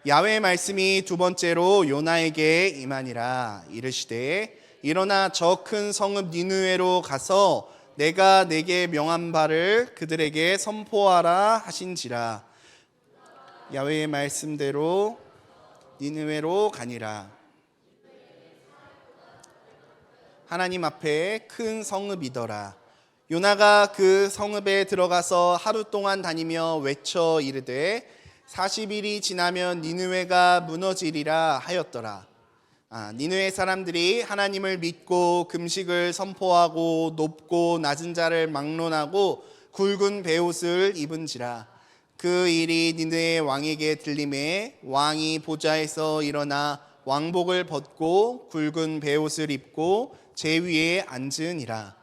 야훼의 말씀이 두 번째로 요나에게 임하니라. 이르시되 일어나 저 큰 성읍 니느웨로 가서 내가 내게 명한 바를 그들에게 선포하라 하신지라. 야훼의 말씀대로 니느웨로 가니라. 하나님 앞에 큰 성읍이더라. 요나가 그 성읍에 들어가서 하루 동안 다니며 외쳐 이르되 40일이 지나면 니느웨가 무너지리라 하였더라. 니느웨 사람들이 하나님을 믿고 금식을 선포하고 높고 낮은 자를 막론하고 굵은 베옷을 입은지라. 그 일이 니느웨 왕에게 들림에 왕이 보좌에서 일어나 왕복을 벗고 굵은 베옷을 입고 제 위에 앉으니라.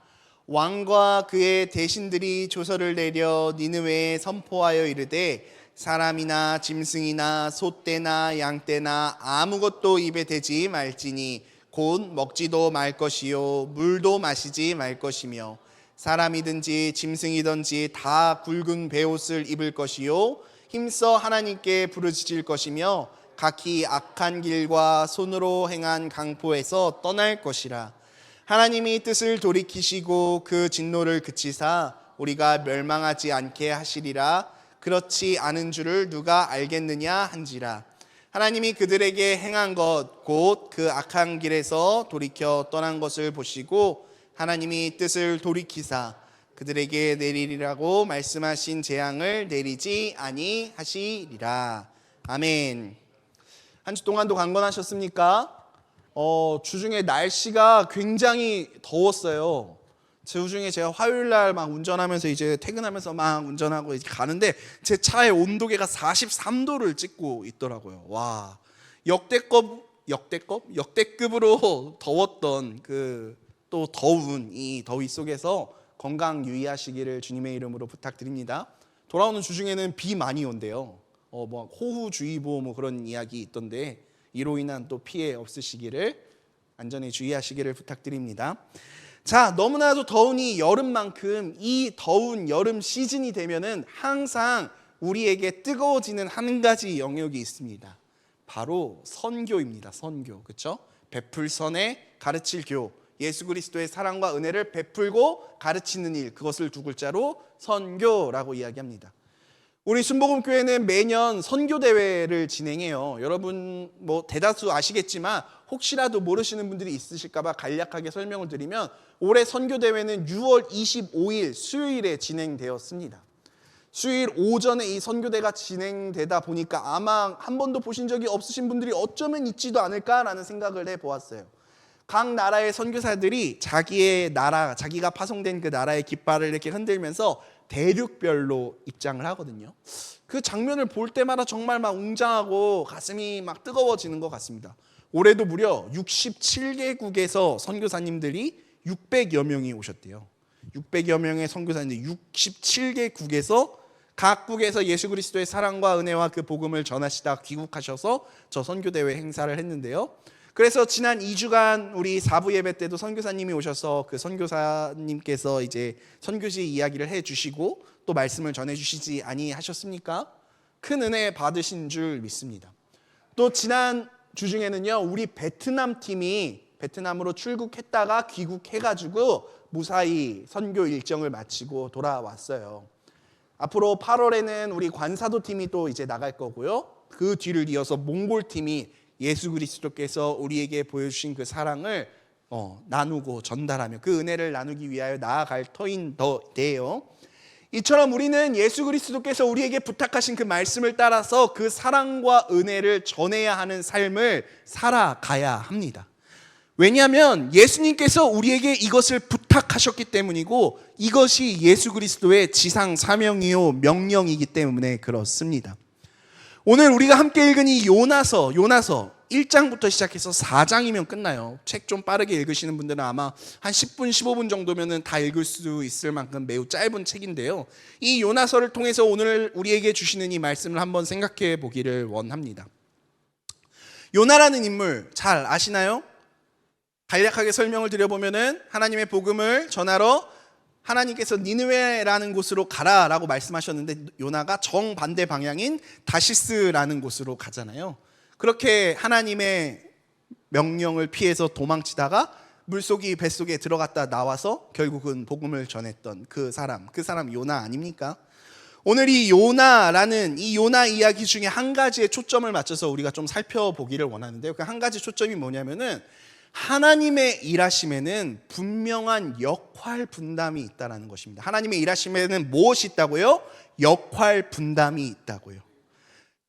왕과 그의 대신들이 조서를 내려 니느웨에 선포하여 이르되 사람이나 짐승이나 소떼나 양떼나 아무것도 입에 대지 말지니 곧 먹지도 말 것이요 물도 마시지 말 것이며 사람이든지 짐승이든지 다 굵은 베옷을 입을 것이요 힘써 하나님께 부르짖을 것이며 각기 악한 길과 손으로 행한 강포에서 떠날 것이라. 하나님이 뜻을 돌이키시고 그 진노를 그치사 우리가 멸망하지 않게 하시리라. 그렇지 않은 줄을 누가 알겠느냐 한지라. 하나님이 그들에게 행한 것 곧 그 악한 길에서 돌이켜 떠난 것을 보시고 하나님이 뜻을 돌이키사 그들에게 내리리라고 말씀하신 재앙을 내리지 아니하시리라. 아멘. 한 주 동안도 강건하셨습니까? 주중에 날씨가 굉장히 더웠어요. 주중에 제가 화요일날 막 운전하면서 이제 퇴근하면서 막 운전하고 이제 가는데 제 차의 온도계가 43도를 찍고 있더라고요. 와, 역대급으로 더웠던 그 또 더운 이 더위 속에서 건강 유의하시기를 주님의 이름으로 부탁드립니다. 돌아오는 주중에는 비 많이 온대요. 뭐 호우주의보 뭐 그런 이야기 있던데 이로 인한 또 피해 없으시기를 안전에 주의하시기를 부탁드립니다. 자, 너무나도 더운 이 여름만큼 이 더운 여름 시즌이 되면은 항상 우리에게 뜨거워지는 한 가지 영역이 있습니다. 바로 선교입니다. 선교, 그렇죠? 베풀선에 가르칠 교, 예수 그리스도의 사랑과 은혜를 베풀고 가르치는 일, 그것을 두 글자로 선교라고 이야기합니다. 우리 순복음교회는 매년 선교대회를 진행해요. 여러분 뭐 대다수 아시겠지만 혹시라도 모르시는 분들이 있으실까 봐 간략하게 설명을 드리면 올해 선교대회는 6월 25일 수요일에 진행되었습니다. 수요일 오전에 이 선교대가 진행되다 보니까 아마 한 번도 보신 적이 없으신 분들이 어쩌면 있지도 않을까라는 생각을 해보았어요. 각 나라의 선교사들이 자기의 나라, 자기가 파송된 그 나라의 깃발을 이렇게 흔들면서 대륙별로 입장을 하거든요. 그 장면을 볼 때마다 정말 막 웅장하고 가슴이 막 뜨거워지는 것 같습니다. 올해도 무려 67개국에서 선교사님들이 600여 명이 오셨대요. 600여 명의 선교사님들이 67개국에서 각국에서 예수 그리스도의 사랑과 은혜와 그 복음을 전하시다 귀국하셔서 저 선교대회 행사를 했는데요. 그래서 지난 2주간 우리 4부 예배 때도 선교사님이 오셔서 그 선교사님께서 이제 선교지 이야기를 해주시고 또 말씀을 전해주시지 아니하셨습니까? 큰 은혜 받으신 줄 믿습니다. 또 지난 주중에는요, 우리 베트남 팀이 베트남으로 출국했다가 귀국해가지고 무사히 선교 일정을 마치고 돌아왔어요. 앞으로 8월에는 우리 관사도 팀이 또 이제 나갈 거고요. 그 뒤를 이어서 몽골 팀이 예수 그리스도께서 우리에게 보여주신 그 사랑을 나누고 전달하며 그 은혜를 나누기 위하여 나아갈 터인데요. 이처럼 우리는 예수 그리스도께서 우리에게 부탁하신 그 말씀을 따라서 그 사랑과 은혜를 전해야 하는 삶을 살아가야 합니다. 왜냐하면 예수님께서 우리에게 이것을 부탁하셨기 때문이고 이것이 예수 그리스도의 지상 사명이요 명령이기 때문에 그렇습니다. 오늘 우리가 함께 읽은 이 요나서 1장부터 시작해서 4장이면 끝나요. 책 좀 빠르게 읽으시는 분들은 아마 한 10분, 15분 정도면 다 읽을 수 있을 만큼 매우 짧은 책인데요. 이 요나서를 통해서 오늘 우리에게 주시는 이 말씀을 한번 생각해 보기를 원합니다. 요나라는 인물 잘 아시나요? 간략하게 설명을 드려보면은 하나님의 복음을 전하러 하나님께서 니느웨라는 곳으로 가라라고 말씀하셨는데 요나가 정반대 방향인 다시스라는 곳으로 가잖아요. 그렇게 하나님의 명령을 피해서 도망치다가 물속이 뱃속에 들어갔다 나와서 결국은 복음을 전했던 그 사람 요나 아닙니까? 오늘 이 요나라는 이 요나 이야기 중에 한 가지에 초점을 맞춰서 우리가 좀 살펴보기를 원하는데요. 그 한 가지 초점이 뭐냐면은 하나님의 일하심에는 분명한 역할 분담이 있다는 것입니다. 하나님의 일하심에는 무엇이 있다고요? 역할 분담이 있다고요.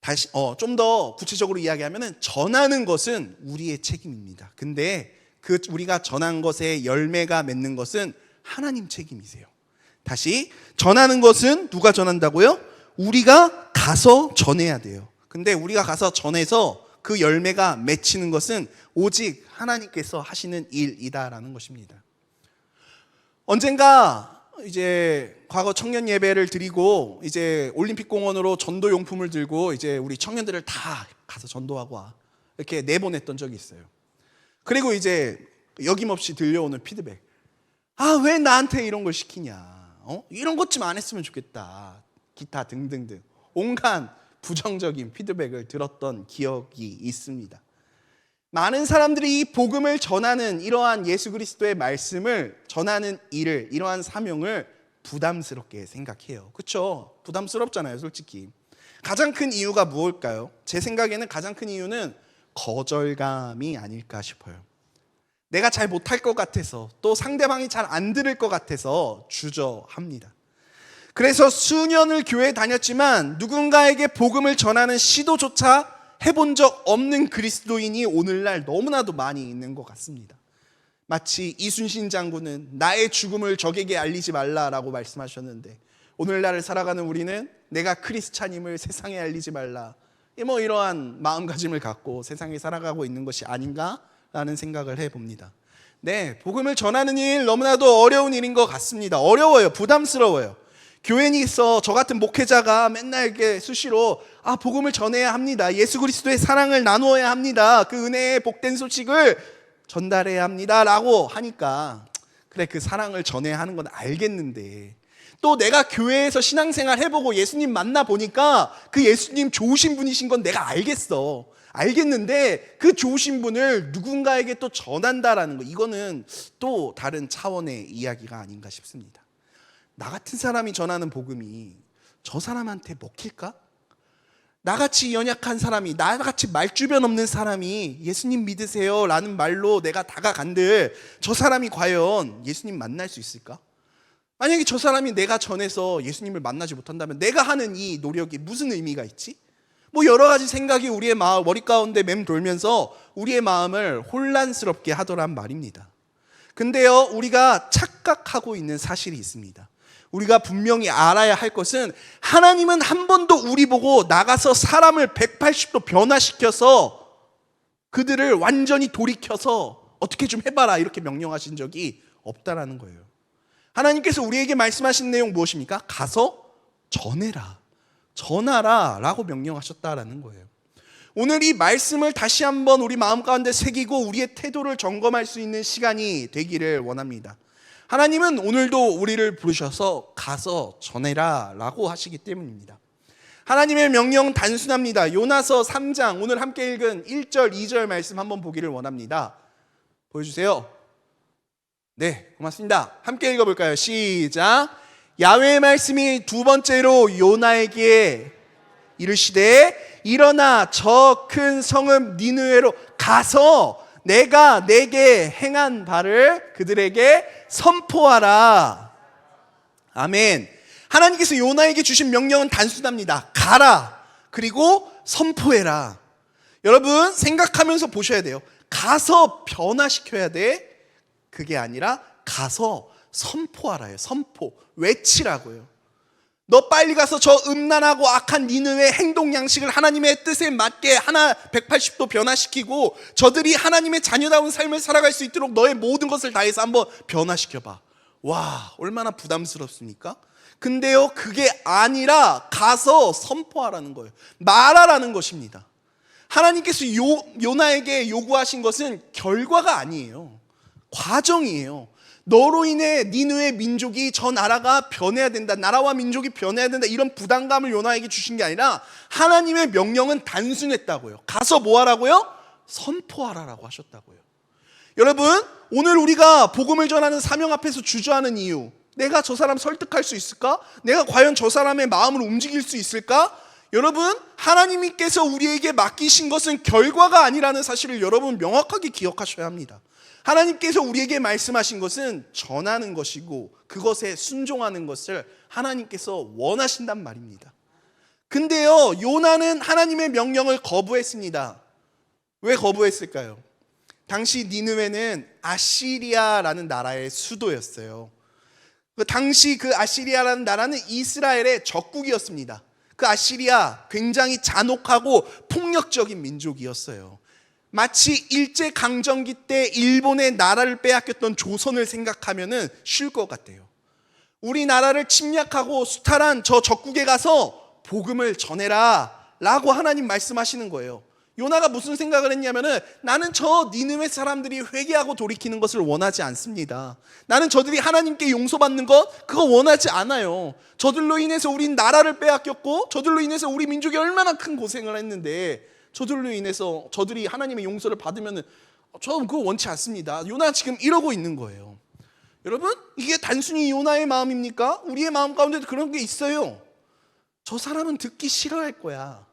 다시 좀 더 구체적으로 이야기하면은 전하는 것은 우리의 책임입니다. 근데 그 우리가 전한 것에 열매가 맺는 것은 하나님 책임이세요. 다시 전하는 것은 누가 전한다고요? 우리가 가서 전해야 돼요. 근데 우리가 가서 전해서 그 열매가 맺히는 것은 오직 하나님께서 하시는 일이다라는 것입니다. 언젠가 이제 과거 청년 예배를 드리고 이제 올림픽 공원으로 전도 용품을 들고 이제 우리 청년들을 다 가서 전도하고 와 이렇게 내보냈던 적이 있어요. 그리고 이제 여김없이 들려오는 피드백. 아, 왜 나한테 이런 걸 시키냐? 이런 것 좀 안 했으면 좋겠다. 기타 등등등 온갖 부정적인 피드백을 들었던 기억이 있습니다. 많은 사람들이 이 복음을 전하는 이러한 예수 그리스도의 말씀을 전하는 일을 이러한 사명을 부담스럽게 생각해요. 그렇죠? 부담스럽잖아요, 솔직히. 가장 큰 이유가 무엇일까요? 제 생각에는 가장 큰 이유는 거절감이 아닐까 싶어요. 내가 잘 못할 것 같아서 또 상대방이 잘 안 들을 것 같아서 주저합니다. 그래서 수년을 교회에 다녔지만 누군가에게 복음을 전하는 시도조차 해본 적 없는 그리스도인이 오늘날 너무나도 많이 있는 것 같습니다. 마치 이순신 장군은 나의 죽음을 적에게 알리지 말라라고 말씀하셨는데 오늘날을 살아가는 우리는 내가 크리스찬임을 세상에 알리지 말라 이러한 마음가짐을 갖고 세상에 살아가고 있는 것이 아닌가라는 생각을 해봅니다. 네, 복음을 전하는 일 너무나도 어려운 일인 것 같습니다. 어려워요. 부담스러워요. 교회에서 저 같은 목회자가 맨날 이렇게 수시로 복음을 전해야 합니다. 예수 그리스도의 사랑을 나누어야 합니다. 그 은혜의 복된 소식을 전달해야 합니다 라고 하니까 그래, 그 사랑을 전해야 하는 건 알겠는데 또 내가 교회에서 신앙생활 해보고 예수님 만나보니까 그 예수님 좋으신 분이신 건 내가 알겠는데 그 좋으신 분을 누군가에게 또 전한다라는 거, 이거는 또 다른 차원의 이야기가 아닌가 싶습니다. 나 같은 사람이 전하는 복음이 저 사람한테 먹힐까? 나같이 연약한 사람이, 나같이 말주변 없는 사람이 예수님 믿으세요 라는 말로 내가 다가간들 저 사람이 과연 예수님 만날 수 있을까? 만약에 저 사람이 내가 전해서 예수님을 만나지 못한다면 내가 하는 이 노력이 무슨 의미가 있지? 여러 가지 생각이 우리의 머리 가운데 맴돌면서 우리의 마음을 혼란스럽게 하더란 말입니다. 근데요, 우리가 착각하고 있는 사실이 있습니다. 우리가 분명히 알아야 할 것은 하나님은 한 번도 우리 보고 나가서 사람을 180도 변화시켜서 그들을 완전히 돌이켜서 어떻게 좀 해봐라 이렇게 명령하신 적이 없다라는 거예요. 하나님께서 우리에게 말씀하신 내용 무엇입니까? 가서 전하라 라고 명령하셨다라는 거예요. 오늘 이 말씀을 다시 한번 우리 마음 가운데 새기고 우리의 태도를 점검할 수 있는 시간이 되기를 원합니다. 하나님은 오늘도 우리를 부르셔서 가서 전해라 라고 하시기 때문입니다. 하나님의 명령은 단순합니다. 요나서 3장 오늘 함께 읽은 1절 2절 말씀 한번 보기를 원합니다. 보여주세요. 네, 고맙습니다. 함께 읽어볼까요? 시작. 야훼의 말씀이 두 번째로 요나에게 이르시되 일어나 저 큰 성읍 니느웨로 가서 내가 내게 행한 바를 그들에게 선포하라. 아멘. 하나님께서 요나에게 주신 명령은 단순합니다. 가라. 그리고 선포해라. 여러분 생각하면서 보셔야 돼요. 가서 변화시켜야 돼. 그게 아니라 가서 선포하라요. 선포. 외치라고요. 너 빨리 가서 저 음란하고 악한 니느웨의 행동 양식을 하나님의 뜻에 맞게 180도 변화시키고 저들이 하나님의 자녀다운 삶을 살아갈 수 있도록 너의 모든 것을 다해서 한번 변화시켜봐. 와, 얼마나 부담스럽습니까? 근데요, 그게 아니라 가서 선포하라는 거예요. 말하라는 것입니다. 하나님께서 요나에게 요구하신 것은 결과가 아니에요. 과정이에요. 너로 인해 니느웨 민족이 저 나라가 변해야 된다, 나라와 민족이 변해야 된다, 이런 부담감을 요나에게 주신 게 아니라 하나님의 명령은 단순했다고요. 가서 뭐 하라고요? 선포하라라고 하셨다고요. 여러분, 오늘 우리가 복음을 전하는 사명 앞에서 주저하는 이유, 내가 저 사람 설득할 수 있을까? 내가 과연 저 사람의 마음을 움직일 수 있을까? 여러분, 하나님께서 우리에게 맡기신 것은 결과가 아니라는 사실을 여러분 명확하게 기억하셔야 합니다. 하나님께서 우리에게 말씀하신 것은 전하는 것이고 그것에 순종하는 것을 하나님께서 원하신단 말입니다. 근데요, 요나는 하나님의 명령을 거부했습니다. 왜 거부했을까요? 당시 니느웨는 아시리아라는 나라의 수도였어요. 당시 그 아시리아라는 나라는 이스라엘의 적국이었습니다. 그 아시리아, 굉장히 잔혹하고 폭력적인 민족이었어요. 마치 일제강점기 때 일본의 나라를 빼앗겼던 조선을 생각하면 쉬울 것 같아요. 우리나라를 침략하고 수탈한 저 적국에 가서 복음을 전해라 라고 하나님 말씀하시는 거예요. 요나가 무슨 생각을 했냐면은, 나는 저 니느웨 사람들이 회개하고 돌이키는 것을 원하지 않습니다. 나는 저들이 하나님께 용서받는 것, 그거 원하지 않아요. 저들로 인해서 우린 나라를 빼앗겼고 저들로 인해서 우리 민족이 얼마나 큰 고생을 했는데, 저들로 인해서 저들이 하나님의 용서를 받으면은 저는 그거 원치 않습니다. 요나 지금 이러고 있는 거예요. 여러분, 이게 단순히 요나의 마음입니까? 우리의 마음 가운데도 그런 게 있어요. 저 사람은 듣기 싫어할 거야.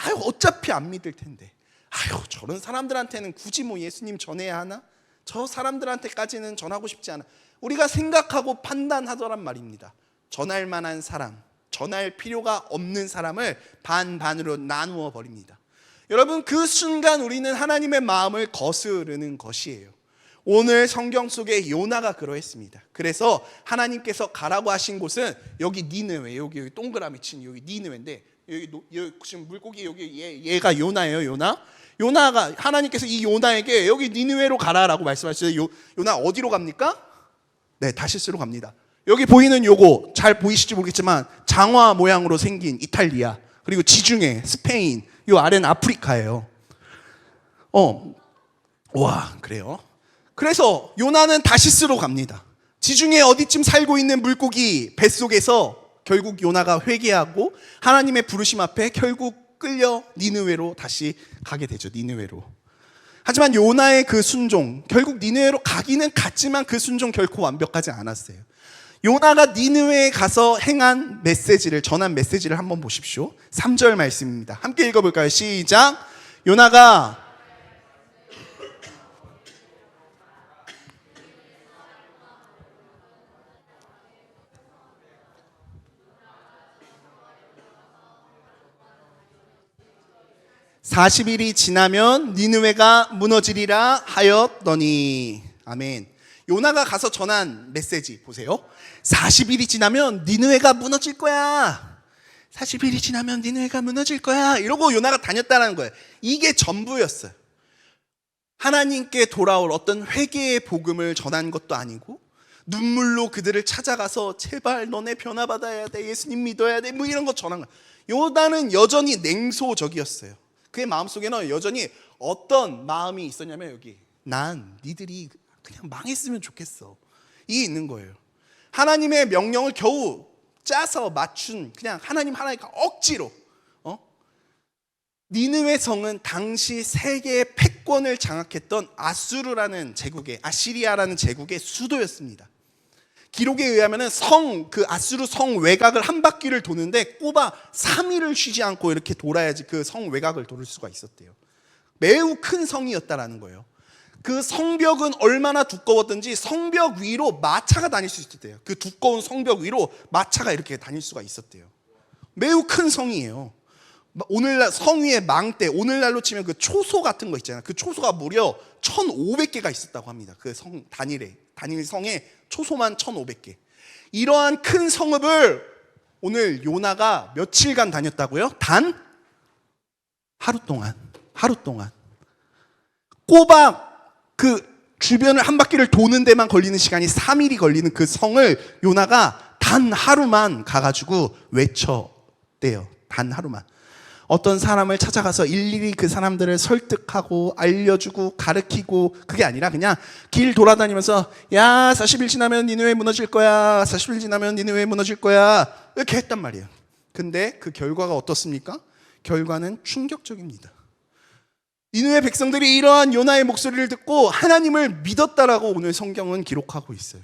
아유, 어차피 안 믿을 텐데. 아유, 저런 사람들한테는 굳이 뭐 예수님 전해야 하나? 저 사람들한테까지는 전하고 싶지 않아. 우리가 생각하고 판단하더란 말입니다. 전할 만한 사람, 전할 필요가 없는 사람을 반반으로 나누어 버립니다. 여러분, 그 순간 우리는 하나님의 마음을 거스르는 것이에요. 오늘 성경 속에 요나가 그러했습니다. 그래서 하나님께서 가라고 하신 곳은 여기 니느웨, 여기 동그라미 친 여기 니느웨인데, 여기 지금 물고기 여기 얘가 요나예요. 요나가 하나님께서 이 요나에게 여기 니느웨로 가라라고 말씀하셨어요. 요나 어디로 갑니까? 네, 다시스로 갑니다. 여기 보이는 요거 잘 보이실지 모르겠지만 장화 모양으로 생긴 이탈리아, 그리고 지중해 스페인, 요 아래는 아프리카예요. 와, 그래요. 그래서 요나는 다시스로 갑니다. 지중해 어디쯤 살고 있는 물고기 뱃속에서 결국 요나가 회개하고 하나님의 부르심 앞에 결국 끌려 니느웨로 다시 가게 되죠. 니느웨로. 하지만 요나의 그 순종, 결국 니느웨로 가기는 갔지만 그 순종 결코 완벽하지 않았어요. 요나가 니느웨에 가서 행한 메시지를, 전한 메시지를 한번 보십시오. 3절 말씀입니다. 함께 읽어볼까요? 시작. 요나가 40일이 지나면 니느웨가 무너지리라 하였더니. 아멘. 요나가 가서 전한 메시지 보세요. 40일이 지나면 니느웨가 무너질 거야. 40일이 지나면 니느웨가 무너질 거야. 이러고 요나가 다녔다는 거예요. 이게 전부였어요. 하나님께 돌아올 어떤 회개의 복음을 전한 것도 아니고, 눈물로 그들을 찾아가서 제발 너네 변화받아야 돼, 예수님 믿어야 돼, 뭐 이런 거 전한 거예요. 요나는 여전히 냉소적이었어요. 그의 마음속에는 여전히 어떤 마음이 있었냐면, 여기 난 니들이 그냥 망했으면 좋겠어, 이게 있는 거예요. 하나님의 명령을 겨우 짜서 맞춘, 그냥 하나님과 억지로. 니느웨 성은 당시 세계의 패권을 장악했던 아수르라는 제국의, 아시리아라는 제국의 수도였습니다. 기록에 의하면 그 아수르 성 외곽을 한 바퀴를 도는데 꼬박 3일을 쉬지 않고 이렇게 돌아야지 그 성 외곽을 돌을 수가 있었대요. 매우 큰 성이었다라는 거예요. 그 성벽은 얼마나 두꺼웠던지 성벽 위로 마차가 다닐 수 있었대요. 그 두꺼운 성벽 위로 마차가 이렇게 다닐 수가 있었대요. 매우 큰 성이에요. 오늘날 성 위에 망대, 오늘날로 치면 그 초소 같은 거 있잖아요. 그 초소가 무려 1,500개가 있었다고 합니다. 그 성 다닐 성에 초소만 1,500개. 이러한 큰 성읍을 오늘 요나가 며칠간 다녔다고요? 단 하루 동안. 꼬박 그 주변을 한 바퀴를 도는 데만 걸리는 시간이 3일이 걸리는 그 성을 요나가 단 하루만 가가지고 외쳤대요. 단 하루만. 어떤 사람을 찾아가서 일일이 그 사람들을 설득하고 알려주고 가르치고, 그게 아니라 그냥 길 돌아다니면서 야 40일 지나면 니느웨 무너질 거야, 40일 지나면 니느웨 무너질 거야, 이렇게 했단 말이에요. 근데 그 결과가 어떻습니까? 결과는 충격적입니다. 니느웨 백성들이 이러한 요나의 목소리를 듣고 하나님을 믿었다라고 오늘 성경은 기록하고 있어요.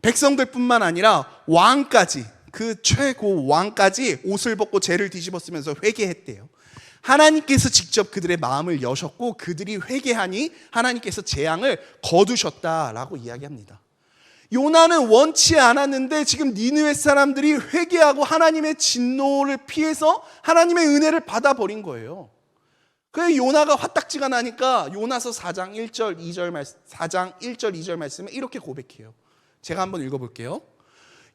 백성들뿐만 아니라 왕까지, 그 최고 왕까지 옷을 벗고 죄를 뒤집어 쓰면서 회개했대요. 하나님께서 직접 그들의 마음을 여셨고 그들이 회개하니 하나님께서 재앙을 거두셨다라고 이야기합니다. 요나는 원치 않았는데 지금 니느웨 사람들이 회개하고 하나님의 진노를 피해서 하나님의 은혜를 받아버린 거예요. 그래서 요나가 화딱지가 나니까 요나서 4장 1절 2절 말씀에 이렇게 고백해요. 제가 한번 읽어볼게요.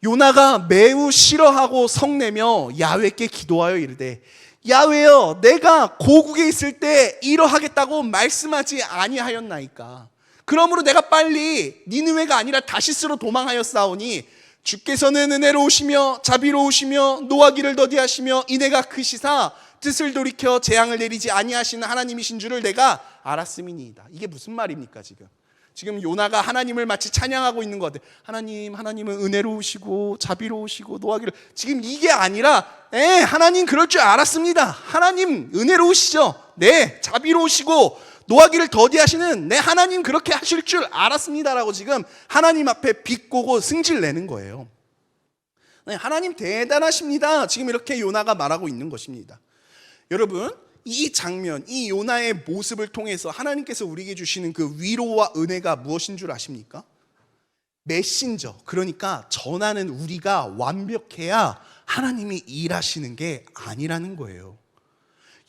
요나가 매우 싫어하고 성내며 야훼께 기도하여 이르되 야훼여, 내가 고국에 있을 때 이러하겠다고 말씀하지 아니하였나이까. 그러므로 내가 빨리 니느웨가 아니라 다시스로 도망하였사오니 주께서는 은혜로우시며 자비로우시며 노하기를 더디하시며 인애가 크시사 뜻을 돌이켜 재앙을 내리지 아니하시는 하나님이신 줄을 내가 알았음이니이다. 이게 무슨 말입니까? 지금 요나가 하나님을 마치 찬양하고 있는 것 같아요. 하나님은 은혜로우시고 자비로우시고 노하기를, 지금 이게 아니라 하나님 그럴 줄 알았습니다. 하나님 은혜로우시죠. 네, 자비로우시고 노하기를 더디하시는 하나님 그렇게 하실 줄 알았습니다라고 지금 하나님 앞에 비꼬고 승질 내는 거예요. 하나님 대단하십니다. 지금 이렇게 요나가 말하고 있는 것입니다. 여러분, 이 장면, 이 요나의 모습을 통해서 하나님께서 우리에게 주시는 그 위로와 은혜가 무엇인 줄 아십니까? 메신저, 그러니까 전하는 우리가 완벽해야 하나님이 일하시는 게 아니라는 거예요.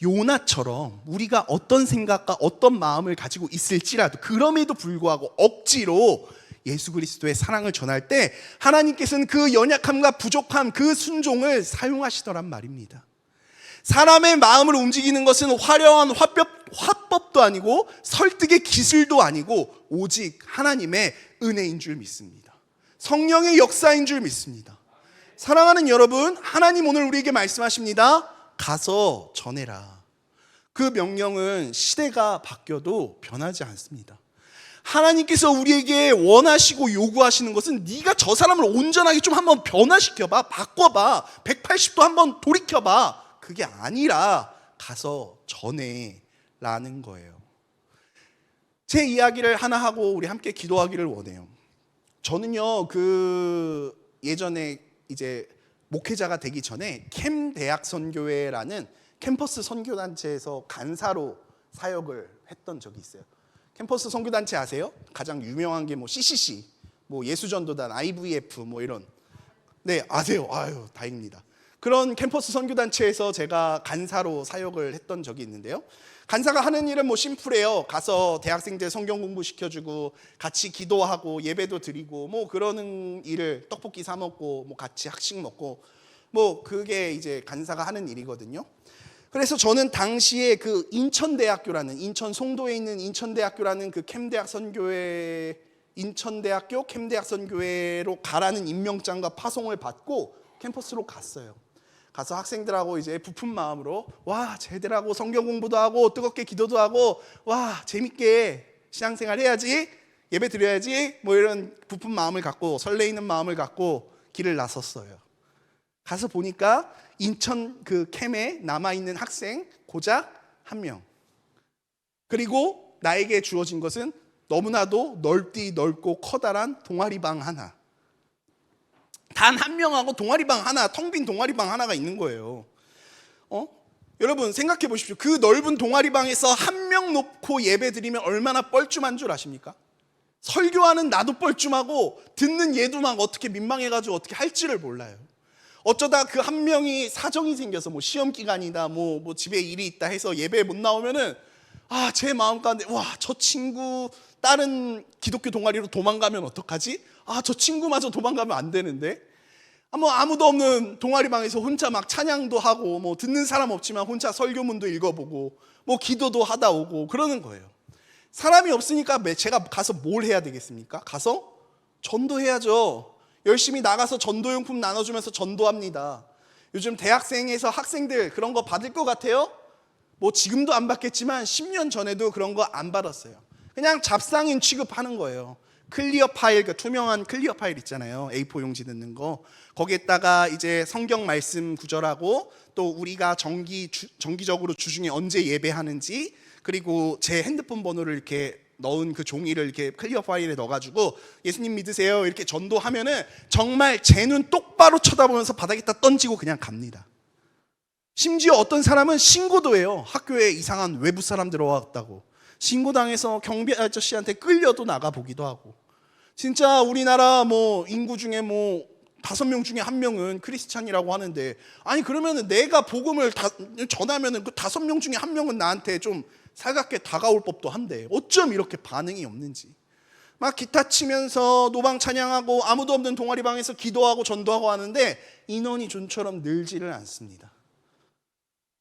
요나처럼 우리가 어떤 생각과 어떤 마음을 가지고 있을지라도 그럼에도 불구하고 억지로 예수 그리스도의 사랑을 전할 때 하나님께서는 그 연약함과 부족함, 그 순종을 사용하시더란 말입니다. 사람의 마음을 움직이는 것은 화려한 화법도 아니고 설득의 기술도 아니고 오직 하나님의 은혜인 줄 믿습니다. 성령의 역사인 줄 믿습니다. 사랑하는 여러분, 하나님 오늘 우리에게 말씀하십니다. 가서 전해라. 그 명령은 시대가 바뀌어도 변하지 않습니다. 하나님께서 우리에게 원하시고 요구하시는 것은 네가 저 사람을 온전하게 좀 한번 변화시켜봐, 바꿔봐, 180도 한번 돌이켜봐, 그게 아니라 가서 전해라는 거예요. 제 이야기를 하나 하고 우리 함께 기도하기를 원해요. 저는요, 예전에 이제 목회자가 되기 전에 캠 대학 선교회라는 캠퍼스 선교단체에서 간사로 사역을 했던 적이 있어요. 캠퍼스 선교단체 아세요? 가장 유명한 게 CCC, 예수전도단, IVF 이런. 네, 아세요? 아유, 다행입니다. 그런 캠퍼스 선교단체에서 제가 간사로 사역을 했던 적이 있는데요. 간사가 하는 일은 심플해요. 가서 대학생들 성경 공부 시켜주고 같이 기도하고 예배도 드리고 그러는 일을, 떡볶이 사 먹고 같이 학식 먹고 그게 이제 간사가 하는 일이거든요. 그래서 저는 당시에 그 인천대학교라는, 인천 송도에 있는 인천대학교라는 그 캠대학 선교회, 인천대학교 캠대학 선교회로 가라는 임명장과 파송을 받고 캠퍼스로 갔어요. 가서 학생들하고 이제 부푼 마음으로 와, 제대로 성경 공부도 하고 뜨겁게 기도도 하고 와, 재밌게 신앙생활 해야지, 예배 드려야지, 이런 부푼 마음을 갖고 설레이는 마음을 갖고 길을 나섰어요. 가서 보니까 인천 그 캠에 남아있는 학생 고작 1명, 그리고 나에게 주어진 것은 너무나도 넓고 커다란 동아리방 하나, 단 1명하고 동아리방 하나, 텅 빈 동아리방 하나가 있는 거예요. 여러분 생각해 보십시오. 그 넓은 동아리방에서 1명 놓고 예배 드리면 얼마나 뻘쭘한 줄 아십니까? 설교하는 나도 뻘쭘하고 듣는 얘도 막 어떻게 민망해가지고 어떻게 할지를 몰라요. 어쩌다 그 1명이 사정이 생겨서 시험 기간이다, 집에 일이 있다 해서 예배에 못 나오면은 제 마음 가운데 저 친구 다른 기독교 동아리로 도망가면 어떡하지? 저 친구마저 도망가면 안 되는데, 아무도 없는 동아리방에서 혼자 막 찬양도 하고 듣는 사람 없지만 혼자 설교문도 읽어보고 기도도 하다 오고 그러는 거예요. 사람이 없으니까 제가 가서 뭘 해야 되겠습니까? 가서 전도해야죠. 열심히 나가서 전도용품 나눠주면서 전도합니다. 요즘 대학생에서 학생들 그런 거 받을 것 같아요? 뭐 지금도 안 받겠지만 10년 전에도 그런 거 안 받았어요. 그냥 잡상인 취급하는 거예요. 클리어 파일, 그 투명한 클리어 파일 있잖아요. A4 용지 넣는 거. 거기에다가 이제 성경 말씀 구절하고 또 우리가 정기적으로 주중에 언제 예배하는지, 그리고 제 핸드폰 번호를 이렇게 넣은 그 종이를 이렇게 클리어 파일에 넣어가지고 예수님 믿으세요 이렇게 전도하면은 정말 제 눈 똑바로 쳐다보면서 바닥에다 던지고 그냥 갑니다. 심지어 어떤 사람은 신고도 해요. 학교에 이상한 외부 사람 들어왔다고 신고당해서 경비 아저씨한테 끌려도 나가 보기도 하고. 진짜 우리나라 뭐 인구 중에 뭐 5명 중에 1명은 크리스찬이라고 하는데, 아니 그러면은 내가 복음을 전하면은 그 5명 중에 1명은 나한테 좀 살갑게 다가올 법도 한데 어쩜 이렇게 반응이 없는지. 막 기타 치면서 노방 찬양하고 아무도 없는 동아리방에서 기도하고 전도하고 하는데 인원이 좀처럼 늘지를 않습니다.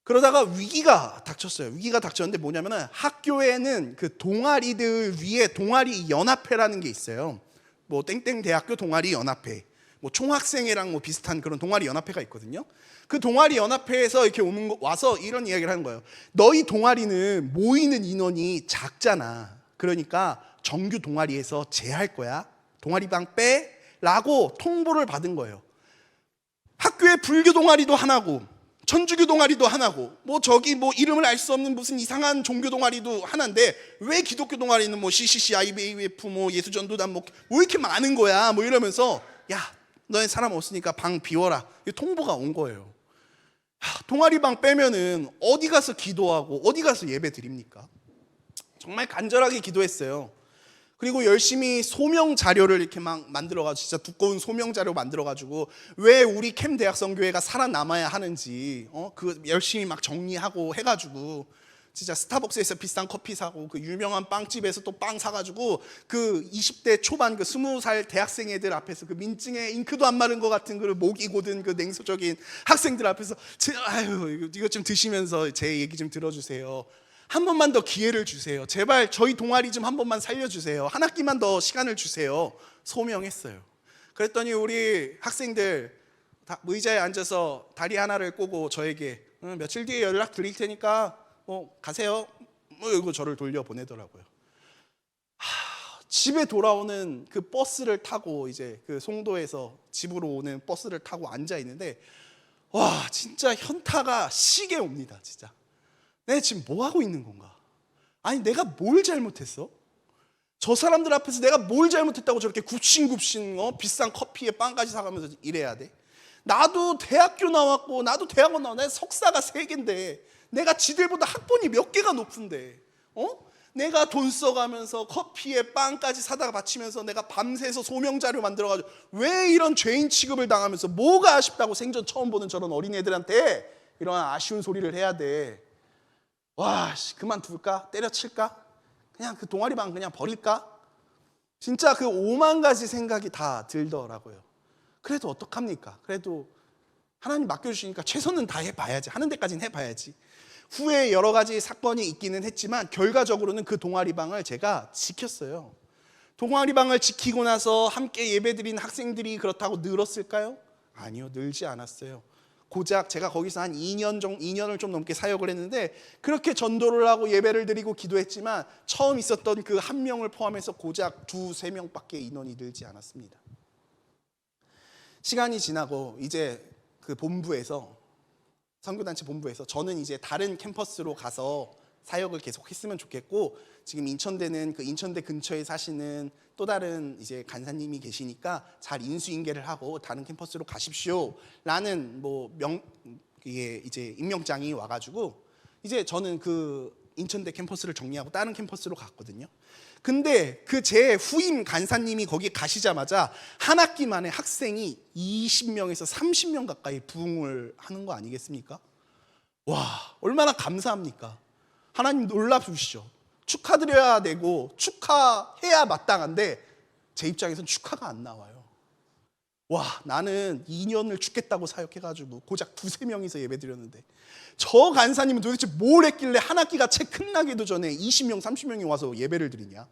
그러다가 위기가 닥쳤어요. 위기가 닥쳤는데 뭐냐면은 학교에는 그 동아리들 위에 동아리 연합회라는 게 있어요. 뭐 땡땡 대학교 동아리 연합회, 뭐 총학생회랑 뭐 비슷한 그런 동아리 연합회가 있거든요. 그 동아리 연합회에서 이렇게 와서 이런 이야기를 하는 거예요. 너희 동아리는 모이는 인원이 작잖아. 그러니까 정규 동아리에서 제할 거야. 동아리방 빼 라고 통보를 받은 거예요. 학교에 불교 동아리도 하나고 천주교 동아리도 하나고 뭐 저기 뭐 이름을 알 수 없는 무슨 이상한 종교 동아리도 하나인데 왜 기독교 동아리는 뭐 CCC, IBAF, 뭐 예수전도단 뭐 이렇게 많은 거야 뭐 이러면서, 야 너네 사람 없으니까 방 비워라, 통보가 온 거예요. 동아리방 빼면은 어디 가서 기도하고 어디 가서 예배 드립니까? 정말 간절하게 기도했어요. 그리고 열심히 소명 자료를 이렇게 막 만들어가지고, 진짜 두꺼운 소명 자료 만들어가지고 왜 우리 캠 대학선교회가 살아남아야 하는지 그 열심히 막 정리하고 해가지고, 진짜 스타벅스에서 비싼 커피 사고 그 유명한 빵집에서 또 빵 사가지고 그 20대 초반 그 20살 대학생 애들 앞에서 그 민증에 잉크도 안 마른 것 같은 그 목이 고든 그 냉소적인 학생들 앞에서 아유 이거 좀 드시면서 제 얘기 좀 들어주세요. 한 번만 더 기회를 주세요. 제발 저희 동아리 좀 한 번만 살려주세요. 한 학기만 더 시간을 주세요. 소명했어요. 그랬더니 우리 학생들 다 의자에 앉아서 다리 하나를 꼬고 저에게 며칠 뒤에 연락 드릴 테니까 가세요. 이거 저를 돌려보내더라고요. 집에 돌아오는 그 버스를 타고 이제 그 송도에서 집으로 오는 버스를 타고 앉아 있는데 와 진짜 현타가 시게 옵니다. 진짜 내가 지금 뭐 하고 있는 건가? 아니 내가 뭘 잘못했어? 저 사람들 앞에서 내가 뭘 잘못했다고 저렇게 굽신굽신 비싼 커피에 빵까지 사가면서 일해야 돼? 나도 대학교 나왔고 나도 대학원 나왔고 내 석사가 3개인데 내가 지들보다 학번이 몇 개가 높은데 내가 돈 써가면서 커피에 빵까지 사다가 바치면서 내가 밤새서 소명자료 만들어가지고 왜 이런 죄인 취급을 당하면서 뭐가 아쉽다고 생전 처음 보는 저런 어린애들한테 이런 아쉬운 소리를 해야 돼. 와 그만둘까? 때려칠까? 그냥 그 동아리방 그냥 버릴까? 진짜 그 5만 가지 생각이 다 들더라고요. 그래도 어떡합니까? 그래도 하나님 맡겨주시니까 최선은 다 해봐야지. 하는 데까지는 해봐야지. 후에 여러 가지 사건이 있기는 했지만 결과적으로는 그 동아리방을 제가 지켰어요. 동아리방을 지키고 나서 함께 예배드린 학생들이 그렇다고 늘었을까요? 아니요, 늘지 않았어요. 고작 제가 거기서 한 2년을 좀 넘게 사역을 했는데 그렇게 전도를 하고 예배를 드리고 기도했지만 처음 있었던 그 1명을 포함해서 고작 2-3명밖에 인원이 늘지 않았습니다. 시간이 지나고 이제 그 본부에서, 선교단체 본부에서 저는 이제 다른 캠퍼스로 가서 사역을 계속 했으면 좋겠고, 지금 인천대는 그 인천대 근처에 사시는 또 다른 이제 간사님이 계시니까 잘 인수인계를 하고 다른 캠퍼스로 가십시오라는 이게 이제 임명장이 와가지고 이제 저는 그 인천대 캠퍼스를 정리하고 다른 캠퍼스로 갔거든요. 근데 그 제 후임 간사님이 거기 가시자마자 한 학기 만에 학생이 20명에서 30명 가까이 부흥을 하는 거 아니겠습니까? 와, 얼마나 감사합니까? 하나님 놀라주시죠. 축하드려야 되고 축하해야 마땅한데 제 입장에서는 축하가 안 나와요. 와, 나는 2년을 죽겠다고 사역해가지고 고작 2-3명이서 예배드렸는데 저 간사님은 도대체 뭘 했길래 한 학기가 채 끝나기도 전에 20명, 30명이 와서 예배를 드리냐?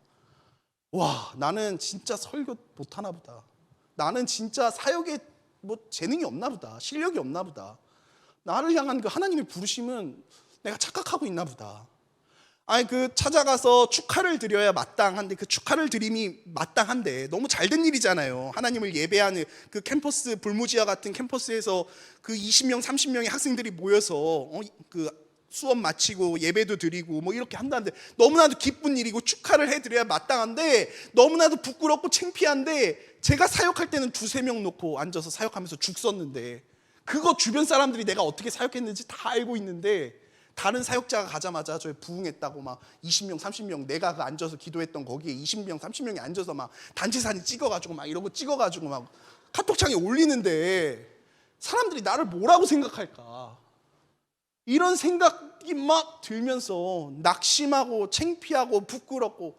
와, 나는 진짜 설교 못하나 보다. 나는 진짜 사역에 재능이 없나 보다. 실력이 없나 보다. 나를 향한 그 하나님의 부르심은 내가 착각하고 있나 보다. 아니 그 찾아가서 축하를 드려야 마땅한데 그 축하를 드림이 마땅한데 너무 잘된 일이잖아요. 하나님을 예배하는 그 캠퍼스 불모지와 같은 캠퍼스에서 그 20명 30명의 학생들이 모여서 그 수업 마치고 예배도 드리고 뭐 이렇게 한다는데 너무나도 기쁜 일이고 축하를 해드려야 마땅한데 너무나도 부끄럽고 창피한데 제가 사역할 때는 두세 명 놓고 앉아서 사역하면서 죽 썼는데 그거 주변 사람들이 내가 어떻게 사역했는지 다 알고 있는데 다른 사역자가 가자마자 저희 부흥했다고 막 20명 30명 내가 그 앉아서 기도했던 거기에 20명 30명이 앉아서 막 단체 사진 찍어가지고 막 이런 거 찍어가지고 막 카톡창에 올리는데 사람들이 나를 뭐라고 생각할까 이런 생각이 막 들면서 낙심하고 창피하고 부끄럽고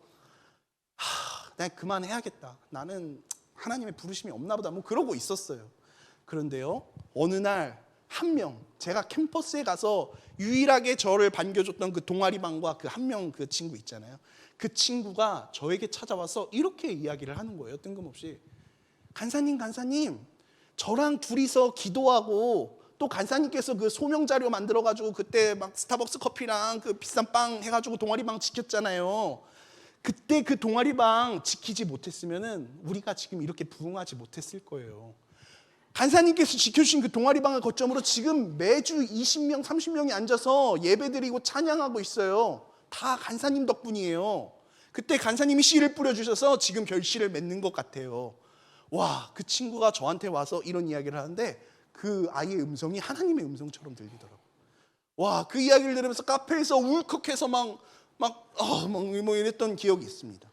내가 그만해야겠다. 나는 하나님의 부르심이 없나 보다 뭐 그러고 있었어요. 그런데요 어느 날 한 명, 제가 캠퍼스에 가서 유일하게 저를 반겨줬던 그 동아리방과 그 한 명 그 친구 있잖아요. 그 친구가 저에게 찾아와서 이렇게 이야기를 하는 거예요. 뜬금없이. 간사님, 저랑 둘이서 기도하고 또 간사님께서 그 소명 자료 만들어가지고 그때 막 스타벅스 커피랑 그 비싼 빵 해가지고 동아리방 지켰잖아요. 그때 그 동아리방 지키지 못했으면은 우리가 지금 이렇게 부흥하지 못했을 거예요. 간사님께서 지켜주신 그 동아리방을 거점으로 지금 매주 20명, 30명이 앉아서 예배드리고 찬양하고 있어요. 다 간사님 덕분이에요. 그때 간사님이 씨를 뿌려주셔서 지금 결실을 맺는 것 같아요. 와, 그 친구가 저한테 와서 이런 이야기를 하는데 그 아이의 음성이 하나님의 음성처럼 들리더라고요. 와, 그 이야기를 들으면서 카페에서 울컥해서 뭐 이랬던 기억이 있습니다.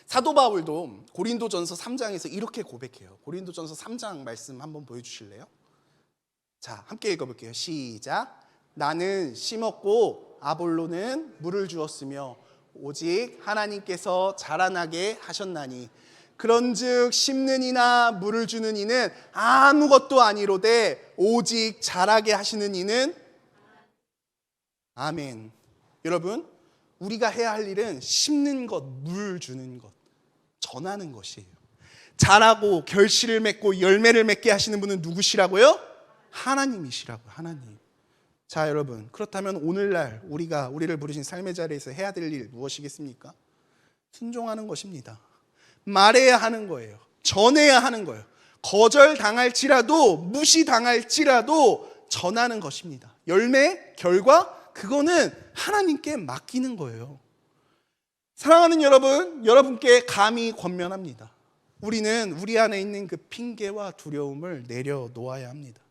사도 바울도 고린도전서 3장에서 이렇게 고백해요. 고린도전서 3장 말씀 한번 보여주실래요? 자, 함께 읽어볼게요. 시작. 나는 심었고 아볼로는 물을 주었으며 오직 하나님께서 자라나게 하셨나니 그런즉 심는 이나 물을 주는 이는 아무것도 아니로되 오직 자라게 하시는 이는 아멘. 여러분, 우리가 해야 할 일은 심는 것, 물 주는 것, 전하는 것이에요. 자라고 결실을 맺고 열매를 맺게 하시는 분은 누구시라고요? 하나님이시라고요. 하나님. 자, 여러분, 그렇다면 오늘날 우리를 부르신 삶의 자리에서 해야 될 일 무엇이겠습니까? 순종하는 것입니다. 말해야 하는 거예요. 전해야 하는 거예요. 거절당할지라도 무시당할지라도 전하는 것입니다. 열매, 결과 그거는 하나님께 맡기는 거예요. 사랑하는 여러분, 여러분께 감히 권면합니다. 우리는 우리 안에 있는 그 핑계와 두려움을 내려놓아야 합니다.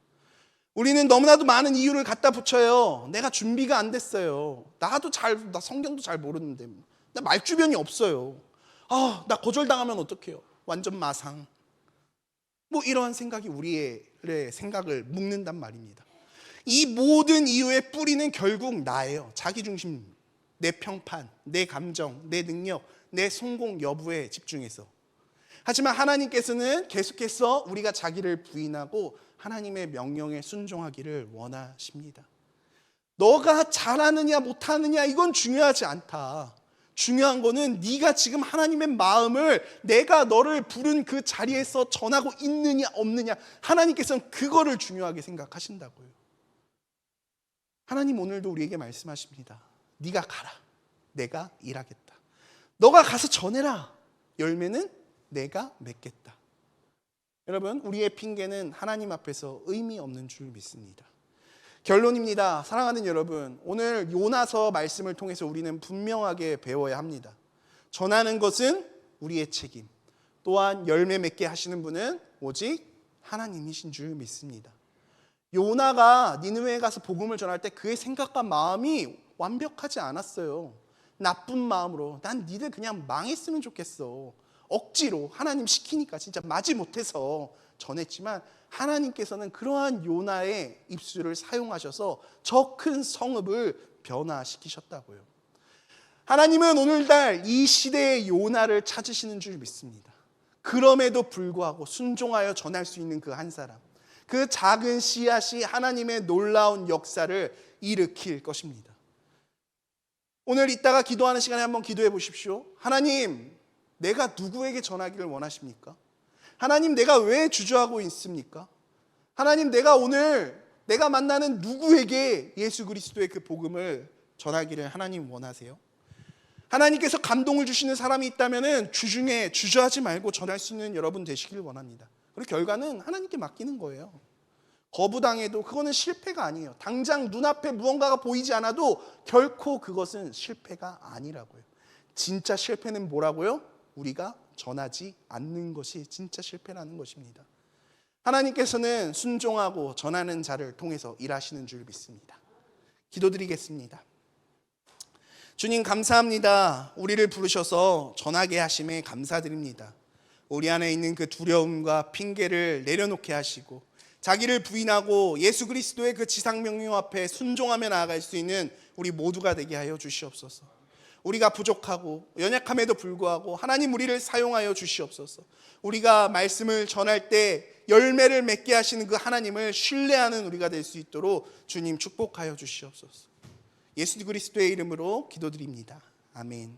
우리는 너무나도 많은 이유를 갖다 붙여요. 내가 준비가 안 됐어요. 나 성경도 잘 모르는데 나 말주변이 없어요. 나 거절당하면 어떡해요? 완전 마상. 뭐 이러한 생각이 우리의 생각을 묶는단 말입니다. 이 모든 이유의 뿌리는 결국 나예요. 자기중심, 내 평판, 내 감정, 내 능력, 내 성공 여부에 집중해서. 하지만 하나님께서는 계속해서 우리가 자기를 부인하고 하나님의 명령에 순종하기를 원하십니다. 너가 잘하느냐 못하느냐 이건 중요하지 않다. 중요한 거는 네가 지금 하나님의 마음을 내가 너를 부른 그 자리에서 전하고 있느냐 없느냐, 하나님께서는 그거를 중요하게 생각하신다고요. 하나님 오늘도 우리에게 말씀하십니다. 네가 가라. 내가 일하겠다. 너가 가서 전해라. 열매는 내가 맺겠다. 여러분, 우리의 핑계는 하나님 앞에서 의미 없는 줄 믿습니다. 결론입니다. 사랑하는 여러분, 오늘 요나서 말씀을 통해서 우리는 분명하게 배워야 합니다. 전하는 것은 우리의 책임, 또한 열매 맺게 하시는 분은 오직 하나님이신 줄 믿습니다. 요나가 니느웨에 가서 복음을 전할 때 그의 생각과 마음이 완벽하지 않았어요. 나쁜 마음으로 난 니들 그냥 망했으면 좋겠어, 억지로 하나님 시키니까 진짜 마지못해서 전했지만 하나님께서는 그러한 요나의 입술을 사용하셔서 저 큰 성읍을 변화시키셨다고요. 하나님은 오늘날 이 시대의 요나를 찾으시는 줄 믿습니다. 그럼에도 불구하고 순종하여 전할 수 있는 그 한 사람, 그 작은 씨앗이 하나님의 놀라운 역사를 일으킬 것입니다. 오늘 이따가 기도하는 시간에 한번 기도해 보십시오. 하나님, 내가 누구에게 전하기를 원하십니까? 하나님, 내가 왜 주저하고 있습니까? 하나님, 내가 오늘 내가 만나는 누구에게 예수 그리스도의 그 복음을 전하기를 하나님 원하세요? 하나님께서 감동을 주시는 사람이 있다면 주중에 주저하지 말고 전할 수 있는 여러분 되시길 원합니다. 그리고 결과는 하나님께 맡기는 거예요. 거부당해도 그거는 실패가 아니에요. 당장 눈앞에 무언가가 보이지 않아도 결코 그것은 실패가 아니라고요. 진짜 실패는 뭐라고요? 우리가 전하지 않는 것이 진짜 실패라는 것입니다. 하나님께서는 순종하고 전하는 자를 통해서 일하시는 줄 믿습니다. 기도드리겠습니다. 주님 감사합니다. 우리를 부르셔서 전하게 하심에 감사드립니다. 우리 안에 있는 그 두려움과 핑계를 내려놓게 하시고 자기를 부인하고 예수 그리스도의 그 지상명령 앞에 순종하며 나아갈 수 있는 우리 모두가 되게 하여 주시옵소서. 우리가 부족하고 연약함에도 불구하고 하나님 우리를 사용하여 주시옵소서. 우리가 말씀을 전할 때 열매를 맺게 하시는 그 하나님을 신뢰하는 우리가 될 수 있도록 주님 축복하여 주시옵소서. 예수 그리스도의 이름으로 기도드립니다. 아멘.